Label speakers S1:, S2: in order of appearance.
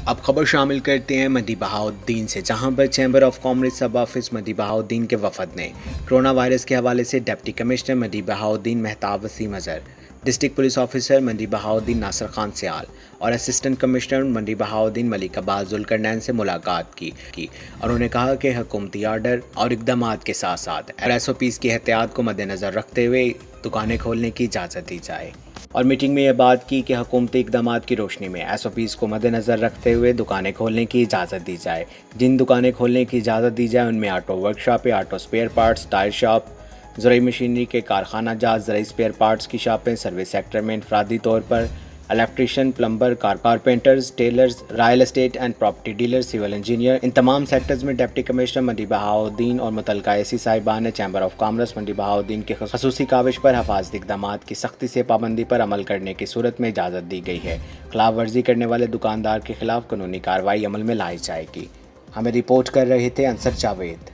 S1: अब खबर शामिल करते हैं मदी बहाउद्दीन से, जहां पर चैम्बर ऑफ कॉमर्स सब ऑफिस मदी बहाउद्दीन के वफद ने कोरोना वायरस के हवाले से deputy commissioner Mandi Bahauddin Mehtab Waseem Azhar, district police officer Mandi Bahauddin Nasir Khan सियाल और असिस्टेंट कमिश्नर मदी बहाउद्दीन मलिक अब्बास जुल्करनैन से मुलाकात की और उन्होंने कहा कि हुकूमती आर्डर और इकदाम के साथ साथ SOPs की एहतियात को मद्देनज़र रखते हुए दुकानें खोलने की इजाज़त दी जाए। और मीटिंग में यह बात की कि हुकूमती इकदाम की रोशनी में SOPs को मद्देनज़र रखते हुए दुकानें खोलने की इजाज़त दी जाए। जिन दुकानें खोलने की इजाज़त दी जाए उनमें auto workshop, auto spare parts, tyre shop, ज़रूरी मशीनरी के कारखाना जात, ज़रूरी स्पेयर पार्ट्स की शॉपें, सर्विस सेक्टर में इनफरादी तौर पर electrician, plumber, carpenters, tailors, real estate and property dealer, civil engineer, इन तमाम सेक्टर्स में डिप्टी कमिश्नर मदी बहाउद्दीन और मुतल्लिका AC साहिबान ने चैम्बर ऑफ कॉमर्स मदी बहाउद्दीन के खसूसी काविश पर हिफाजती इक़दाम की सख्ती से पाबंदी पर अमल करने की सूरत में इजाज़त दी गई है। खिलाफ वर्जी करने वाले दुकानदार के खिलाफ कानूनी कार्रवाई अमल में लाई जाएगी। हमें रिपोर्ट कर रहे थे अंसर जावेद।